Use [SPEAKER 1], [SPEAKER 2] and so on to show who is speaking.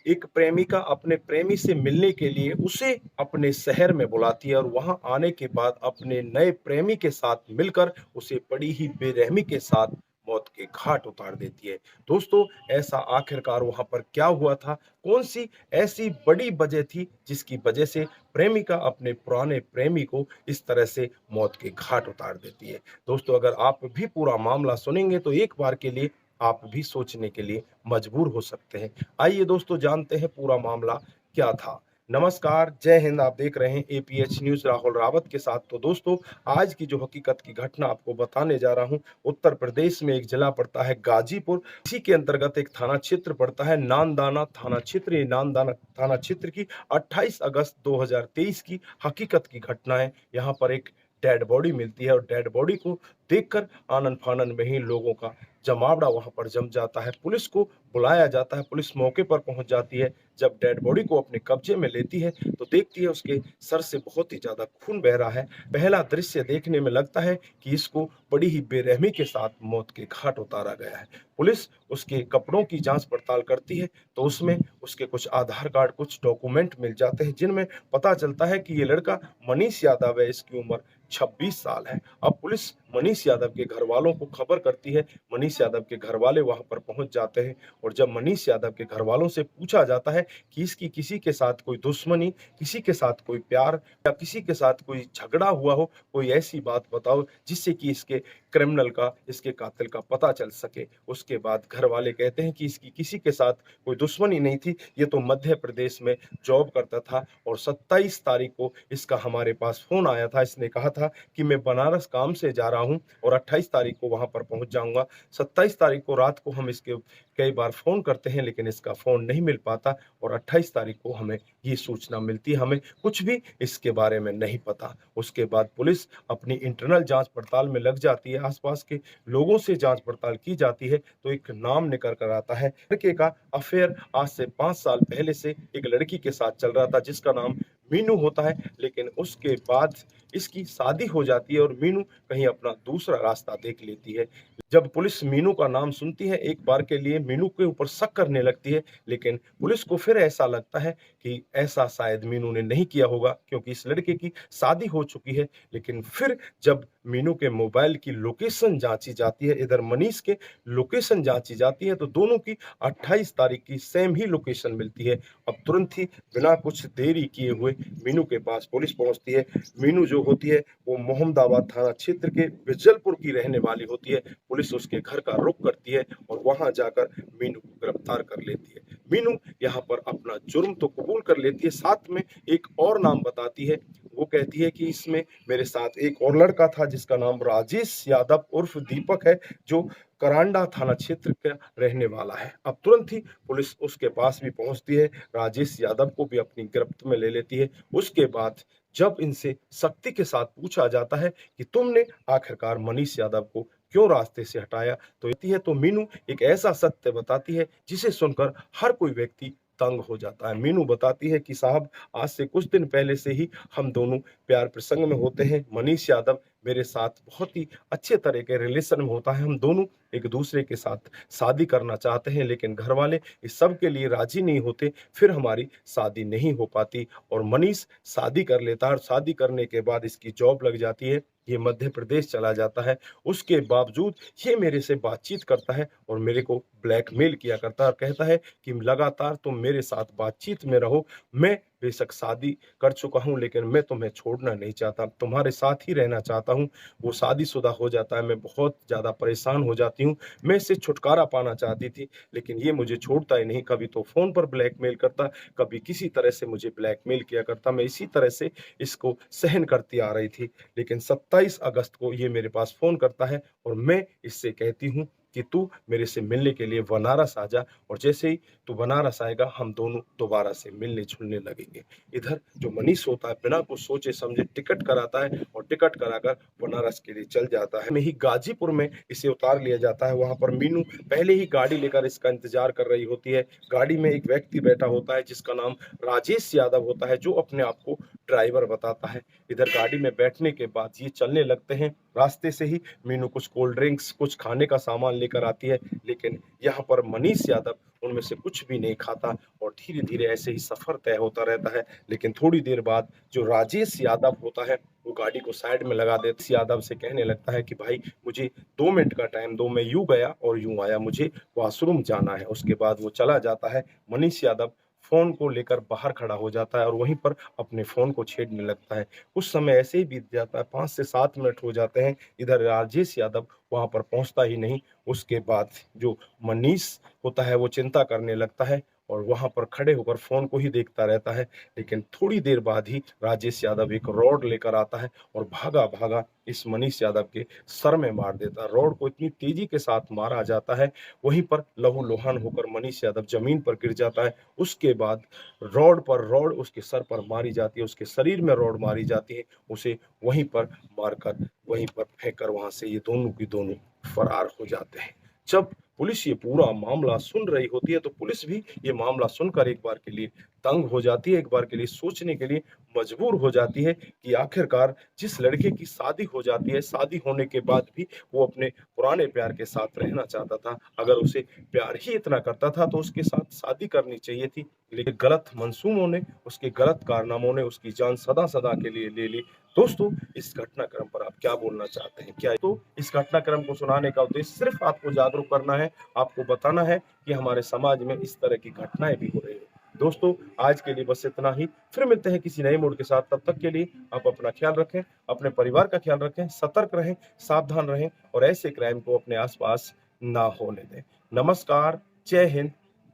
[SPEAKER 1] एक प्रेमिका अपने प्रेमी से मिलने के लिए उसे अपने शहर में बुलाती है और वहां आने के बाद अपने नए प्रेमी के साथ मिलकर उसे बड़ी ही बेरहमी के साथ मौत के घाट उतार देती है। दोस्तों, ऐसा आखिरकार वहां पर क्या हुआ था? कौन सी ऐसी बड़ी वजह थी जिसकी वजह से प्रेमिका अपने पुराने प्रेमी को इस तरह से मौत के घाट उतार देती है? दोस्तों, अगर आप भी पूरा मामला सुनेंगे तो एक बार के लिए आप भी सोचने के लिए मजबूर हो सकते हैं। आइए दोस्तों, जानते हैं पूरा मामला क्या था। नमस्कार, जय हिंद। आप देख रहे हैं एपीएच न्यूज़ राहुल रावत के साथ। तो दोस्तों, आज की जो हकीकत की घटना आपको बताने जा रहा हूं, उत्तर प्रदेश में एक जिला पड़ता है गाजीपुर। इसी के अंतर्गत एक थाना क्षेत्र पड़ता है नानदाना थाना क्षेत्र। ये नानदाना थाना क्षेत्र की 28 अगस्त 2023 की हकीकत की घटना है। यहाँ पर एक डेड बॉडी मिलती है और डेड बॉडी को देखकर आनन फानन में ही लोगों का जमावड़ा वहां पर जम जाता है। पुलिस को बुलाया जाता है, पुलिस मौके पर पहुंच जाती है। जब डेड बॉडी को अपने कब्जे में लेती है तो देखती है उसके सर से बहुत ही ज्यादा खून बह रहा है। पहला दृश्य देखने में लगता है कि इसको बड़ी ही बेरहमी के साथ मौत के घाट उतारा गया है। पुलिस उसके कपड़ों की जांच पड़ताल करती है तो उसमें उसके कुछ आधार कार्ड, कुछ डॉक्यूमेंट मिल जाते हैं जिनमें पता चलता है कि ये लड़का मनीष यादव है। इसकी उम्र 26 साल है। अब पुलिस मनीष यादव के घर वालों को खबर करती है। मनीष यादव के घर वाले वहां पर पहुंच जाते हैं और जब मनीष यादव के घर वालों से पूछा जाता है कि इसकी किसी के साथ कोई दुश्मनी, किसी के साथ कोई प्यार या किसी के साथ कोई झगड़ा हुआ हो, कोई ऐसी बात बताओ जिससे कि इसके क्रिमिनल का, इसके कातिल का पता चल सके। उसके बाद घर वाले कहते हैं कि इसकी किसी के साथ कोई दुश्मनी नहीं थी, ये तो मध्य प्रदेश में जॉब करता था और 27 तारीख को इसका हमारे पास फोन आया था। इसने कहा था कि मैं बनारस काम से जा रहा हूं और 28 तारीख को वहां पर पहुंच जाऊंगा। 27 तारीख को रात को हम इसके कई बार फोन करते हैं लेकिन इसका फोन नहीं मिल पाता और 28 तारीख को हमें ये सूचना मिलती है। हमें कुछ भी इसके बारे में नहीं पता। उसके बाद पुलिस अपनी इंटरनल जांच पड़ताल में लग जाती है। आसपास के लोगों से जांच पड़ताल की जाती है तो एक नाम निकल कर आता है। लड़के का अफेयर आज से 5 साल पहले से एक लड़की के साथ चल रहा था जिसका नाम मीनू होता है। लेकिन उसके बाद इसकी शादी हो जाती है और मीनू कहीं अपना दूसरा रास्ता देख लेती है। जब पुलिस मीनू का नाम सुनती है, एक बार के लिए मीनू के ऊपर शक करने लगती है। लेकिन पुलिस को फिर ऐसा लगता है कि ऐसा शायद मीनू ने नहीं किया होगा क्योंकि इस लड़के की शादी हो चुकी है। लेकिन फिर जब मीनू के मोबाइल की लोकेशन जांची जाती है, इधर मनीष के लोकेशन जांची जाती है, तो दोनों की 28 तारीख की सेम ही लोकेशन मिलती है। अब तुरंत ही बिना कुछ देरी किए हुए मीनू के पास पुलिस पहुंचती है। मीनू जो होती है वो मोहम्मदाबाद थाना क्षेत्र के बिजलपुर की रहने वाली होती है। पुलिस उसके घर का रुख करती है और वहां जाकर मीनू को गिरफ्तार कर लेती है। मीनू यहाँ पर अपना जुर्म तो कबूल कर लेती है, साथ में एक और नाम बताती है। वो कहती है कि इसमें मेरे साथ एक और लड़का था जिसका नाम राजेश यादव उर्फ दीपक है, जो करांडा थाना क्षेत्र का रहने वाला है। अब तुरंत ही पुलिस उसके पास भी पहुंचती है, राजेश यादव को भी अपनी गिरफ्त में ले लेती है। उसके बाद जब इनसे सख्ती के साथ पूछा जाता है कि तुमने आखिरकार मनीष यादव को क्यों रास्ते से हटाया, तो कहती है तो मीनू एक ऐसा सत्य बताती है जिसे सुनकर हर कोई व्यक्ति तंग हो जाता है। मीनू बताती है कि साहब, आज से कुछ दिन पहले से ही हम दोनों प्यार प्रसंग में होते हैं। मनीष यादव मेरे साथ बहुत ही अच्छे तरह के रिलेशन में होता है। हम दोनों एक दूसरे के साथ शादी करना चाहते हैं लेकिन घर वाले इस सब के लिए राजी नहीं होते। फिर हमारी शादी नहीं हो पाती और मनीष शादी कर लेता है और शादी करने के बाद इसकी जॉब लग जाती है। ये मध्य प्रदेश चला जाता है। उसके बावजूद ये मेरे से बातचीत करता है और मेरे को ब्लैकमेल किया करता है और कहता है कि लगातार तुम मेरे साथ बातचीत में रहो। मैं बेशक शादी कर चुका हूं लेकिन मैं तुम्हें छोड़ना नहीं चाहता, तुम्हारे साथ ही रहना चाहता हूं। वो शादीशुदा हो जाता है। मैं बहुत ज्यादा परेशान हो जाती हूँ। मैं इससे छुटकारा पाना चाहती थी लेकिन ये मुझे छोड़ता ही नहीं। कभी तो फोन पर ब्लैकमेल करता, कभी किसी तरह से मुझे ब्लैकमेल किया करता। मैं इसी तरह से इसको सहन करती आ रही थी। लेकिन 27 अगस्त को ये मेरे पास फोन करता है और मैं इससे कहती हूँ कि तू मेरे से मिलने के लिए बनारस आ जा और जैसे ही तू बनारस आएगा हम दोनों दोबारा से मिलने जुलने लगेंगे। इधर जो मनीष होता है बिना कुछ सोचे समझे टिकट कराता है और टिकट कराकर बनारस के लिए चल जाता है। में ही गाजीपुर में इसे उतार लिया जाता है। वहां पर मीनू पहले ही गाड़ी लेकर इसका इंतजार कर रही होती है। गाड़ी में एक व्यक्ति बैठा होता है जिसका नाम राजेश यादव होता है, जो अपने आप को ड्राइवर बताता है। इधर गाड़ी में बैठने के बाद ये चलने लगते हैं। रास्ते से ही मीनू कुछ कोल्ड ड्रिंक्स, कुछ खाने का सामान लेकर आती है। लेकिन यहाँ पर मनीष यादव उनमें से कुछ भी नहीं खाता और धीरे-धीरे ऐसे ही सफ़र तय होता रहता है। लेकिन थोड़ी देर बाद जो राजेश यादव होता है, वो गाड़ी को साइड में लगा देता यादव से कहने लगता है कि भाई मुझे 2 मिनट का टाइम दो, मैं यूँ गया और यूँ आया, मुझे वॉशरूम जाना है। उसके बाद वो चला जाता है। मनीष यादव फ़ोन को लेकर बाहर खड़ा हो जाता है और वहीं पर अपने फ़ोन को छेड़ने लगता है। कुछ समय ऐसे ही बीत जाता है, 5 से 7 मिनट हो जाते हैं। इधर राजेश यादव वहाँ पर पहुँचता ही नहीं। उसके बाद जो मनीष होता है वो चिंता करने लगता है और वहाँ पर खड़े होकर फ़ोन को ही देखता रहता है। लेकिन थोड़ी देर बाद ही राजेश यादव एक रॉड लेकर आता है और भागा-भागा इस मनीष यादव के सर में मार देता है। रॉड को इतनी तेज़ी के साथ मारा जाता है, वहीं पर लहू-लुहान होकर मनीष यादव ज़मीन पर गिर जाता है। उसके बाद रॉड पर रॉड उसके सर पर मारी जाती है, उसके शरीर में रॉड मारी जाती है, उसे वहीं पर मारकर, वहीं पर फेंक कर वहाँ से ये दोनों की दोनों फरार हो जाते हैं। जब पुलिस ये पूरा मामला सुन रही होती है, तो पुलिस भी ये मामला सुनकर एक बार के लिए दंग हो जाती है, एक बार के लिए सोचने के लिए मजबूर हो जाती है कि आखिरकार जिस लड़के की शादी हो जाती है, शादी होने के बाद भी वो अपने पुराने प्यार के साथ रहना चाहता था। अगर उसे प्यार ही इतना करता था, तो उसके साथ शादी करनी चाहिए थी। लेकिन गलत मंसूबों ने, उसके गलत कारनामों ने उसकी जान सदा-सदा के लिए ले ली। दोस्तों, इस घटनाक्रम पर आप क्या बोलना चाहते हैं? क्या तो इस घटनाक्रम को सुनाने का उद्देश्य सिर्फ़ आपको जागरूक करना है, आपको बताना है कि हमारे समाज में इस तरह की घटनाएँ भी हो रही हैं। दोस्तों, आज के लिए बस इतना ही। फिर मिलते हैं किसी नए मूड के साथ, तब तक के लिए आप अपना ख्याल रखें, अपने परिवार का ख्याल रखें, सतर्क रहें, सावधान रहें और ऐसे क्राइम को अपने आस-पास ना होने दें। नमस्कार, जय हिंद,